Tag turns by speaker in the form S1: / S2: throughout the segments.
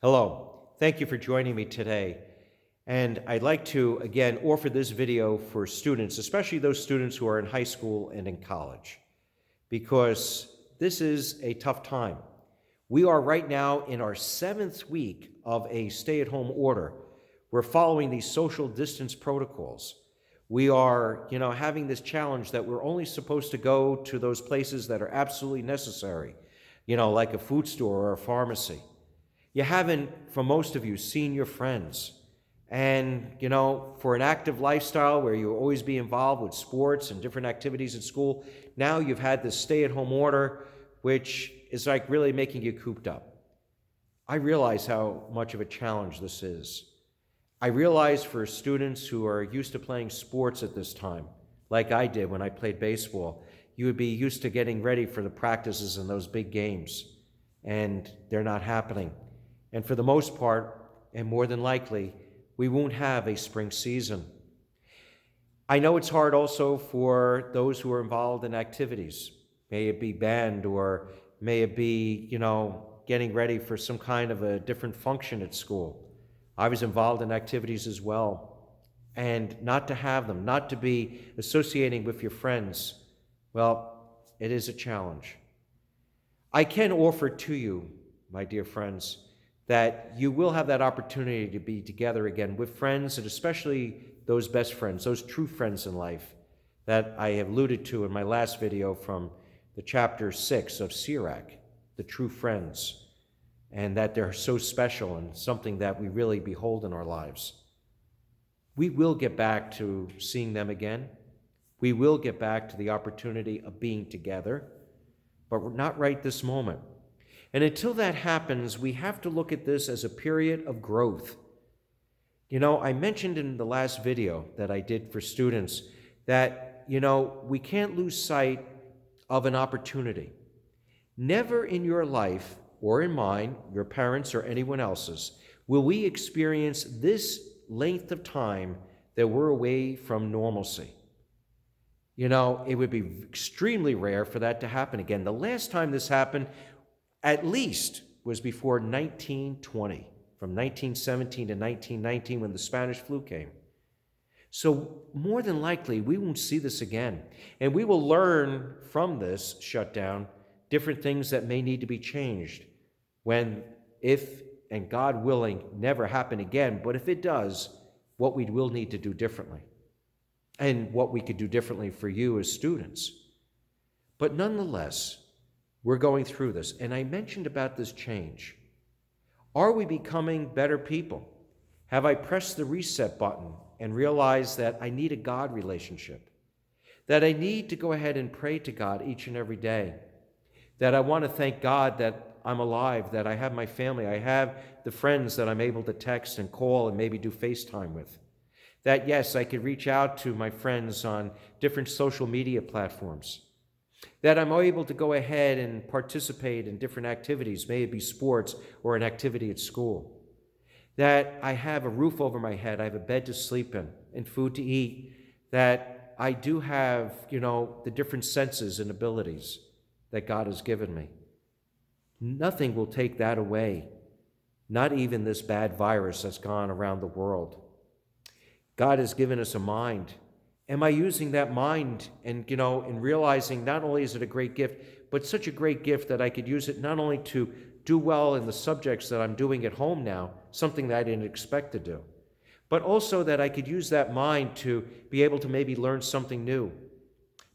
S1: Hello, thank you for joining me today. And I'd like to, again, offer this video for students, especially those students who are in high school and in college, because this is a tough time. We are right now in our 7th week of a stay-at-home order. We're following these social distance protocols. We are, having this challenge that we're only supposed to go to those places that are absolutely necessary, like a food store or a pharmacy. You haven't, for most of you, seen your friends. And, for an active lifestyle where you'll always be involved with sports and different activities at school, now you've had this stay-at-home order, which is like really making you cooped up. I realize how much of a challenge this is. I realize for students who are used to playing sports at this time, like I did when I played baseball, you would be used to getting ready for the practices and those big games, and they're not happening. And for the most part, and more than likely, we won't have a spring season. I know it's hard also for those who are involved in activities. May it be band or may it be, getting ready for some kind of a different function at school. I was involved in activities as well. And not to have them, not to be associating with your friends, well, it is a challenge. I can offer to you, my dear friends, that you will have that opportunity to be together again with friends, and especially those best friends, those true friends in life that I have alluded to in my last video from the chapter 6 of Sirach, the true friends, and that they're so special and something that we really behold in our lives. We will get back to seeing them again. We will get back to the opportunity of being together, but we're not right this moment. And until that happens, we have to look at this as a period of growth. I mentioned in the last video that I did for students that, we can't lose sight of an opportunity. Never in your life, or in mine, your parents, or anyone else's, will we experience this length of time that we're away from normalcy. It would be extremely rare for that to happen again. The last time this happened, at least, was before 1920, from 1917 to 1919 when the Spanish flu came. So more than likely, we won't see this again. And we will learn from this shutdown different things that may need to be changed when, if, and God willing, never happen again. But if it does, what we will need to do differently and what we could do differently for you as students. But nonetheless, we're going through this, and I mentioned about this change. Are we becoming better people? Have I pressed the reset button and realized that I need a God relationship? That I need to go ahead and pray to God each and every day? That I want to thank God that I'm alive, that I have my family, I have the friends that I'm able to text and call and maybe do FaceTime with? That, yes, I could reach out to my friends on different social media platforms. That I'm able to go ahead and participate in different activities, may it be sports or an activity at school. That I have a roof over my head, I have a bed to sleep in, and food to eat. That I do have, the different senses and abilities that God has given me. Nothing will take that away, not even this bad virus that's gone around the world. God has given us a mind. Am I using that mind and, in realizing not only is it a great gift, but such a great gift that I could use it not only to do well in the subjects that I'm doing at home now, something that I didn't expect to do, but also that I could use that mind to be able to maybe learn something new.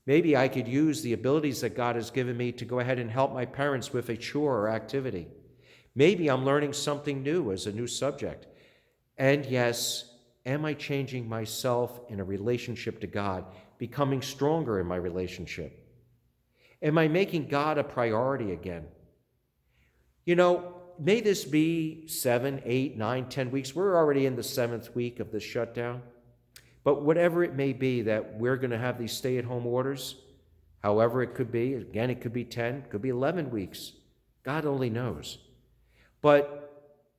S1: Maybe I could use the abilities that God has given me to go ahead and help my parents with a chore or activity. Maybe I'm learning something new as a new subject. And yes, am I changing myself in a relationship to God, becoming stronger in my relationship? Am I making God a priority again? May this be 7, 8, 9, 10 weeks. We're already in the 7th week of this shutdown. But whatever it may be that we're going to have these stay-at-home orders, however it could be, again, it could be 10, it could be 11 weeks. God only knows. But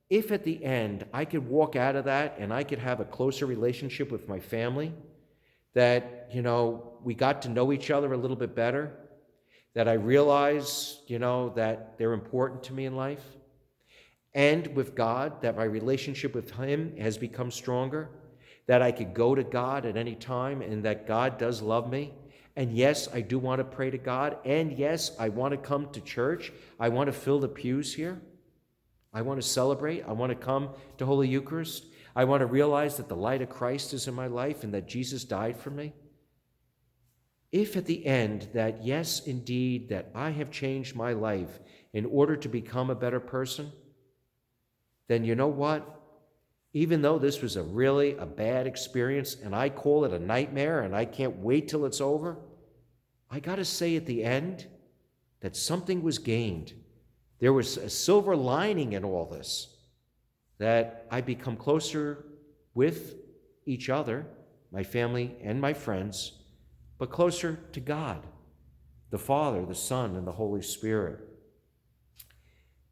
S1: if at the end I could walk out of that and I could have a closer relationship with my family, that, we got to know each other a little bit better, that I realize, that they're important to me in life, and with God, that my relationship with Him has become stronger, that I could go to God at any time, and that God does love me. And yes, I do want to pray to God. And yes, I want to come to church. I want to fill the pews here. I want to celebrate. I want to come to Holy Eucharist. I want to realize that the light of Christ is in my life and that Jesus died for me. If at the end that, yes, indeed, that I have changed my life in order to become a better person, then you know what? Even though this was a bad experience, and I call it a nightmare, and I can't wait till it's over, I got to say at the end that something was gained. There was a silver lining in all this, that I become closer with each other, my family and my friends, but closer to God, the Father, the Son, and the Holy Spirit.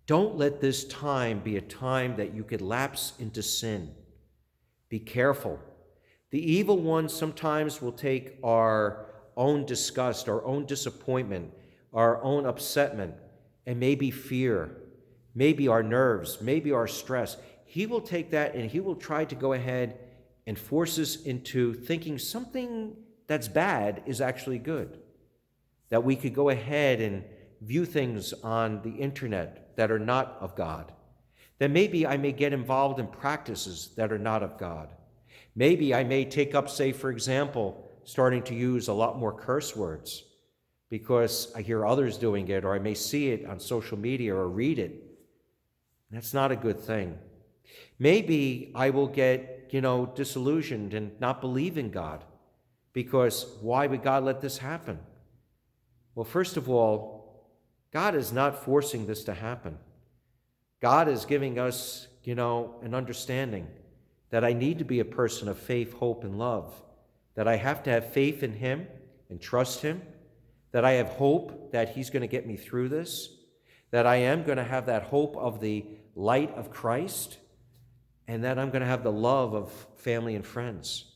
S1: Don't let this time be a time that you could lapse into sin. Be careful. The evil one sometimes will take our own disgust, our own disappointment, our own upsetment, and maybe fear, maybe our nerves, maybe our stress. He will take that and he will try to go ahead and force us into thinking something that's bad is actually good. That we could go ahead and view things on the internet that are not of God. That maybe I may get involved in practices that are not of God. Maybe I may take up, say, for example, starting to use a lot more curse words because I hear others doing it, or I may see it on social media or read it. That's not a good thing. Maybe I will get, disillusioned and not believe in God, because why would God let this happen? Well, first of all, God is not forcing this to happen. God is giving us, an understanding that I need to be a person of faith, hope, and love, that I have to have faith in Him and trust Him, that I have hope that He's going to get me through this, that I am going to have that hope of the light of Christ, and that I'm going to have the love of family and friends.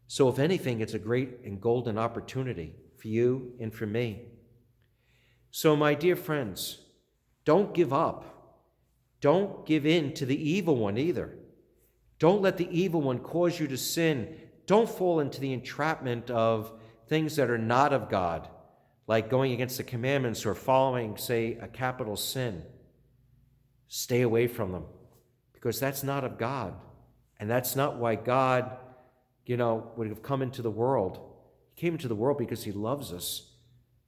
S1: So if anything, it's a great and golden opportunity for you and for me. So my dear friends, don't give up. Don't give in to the evil one either. Don't let the evil one cause you to sin. Don't fall into the entrapment of things that are not of God, like going against the commandments or following, say, a capital sin. Stay away from them, because that's not of God. And that's not why God, would have come into the world. He came into the world because He loves us.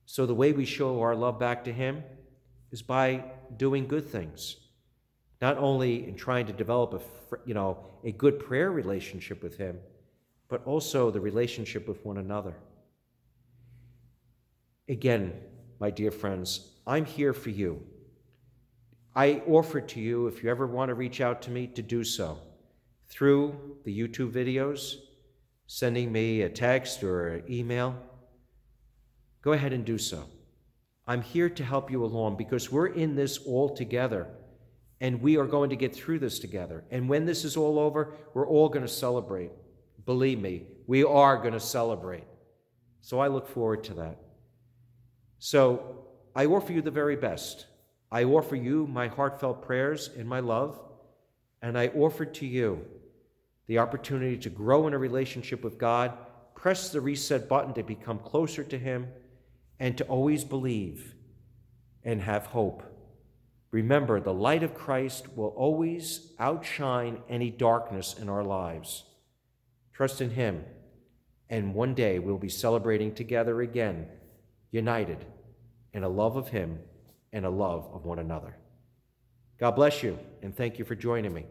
S1: So the way we show our love back to Him is by doing good things. Not only in trying to develop a good prayer relationship with Him, but also the relationship with one another. Again, my dear friends, I'm here for you. I offer to you, if you ever want to reach out to me, to do so through the YouTube videos, sending me a text or an email. Go ahead and do so. I'm here to help you along because we're in this all together, and we are going to get through this together. And when this is all over, we're all going to celebrate. Believe me, we are going to celebrate. So I look forward to that. So I offer you the very best. I offer you my heartfelt prayers and my love, and I offer to you the opportunity to grow in a relationship with God, press the reset button to become closer to Him, and to always believe and have hope. Remember, the light of Christ will always outshine any darkness in our lives. Trust in Him, and one day we'll be celebrating together again, united in a love of Him and a love of one another. God bless you, and thank you for joining me.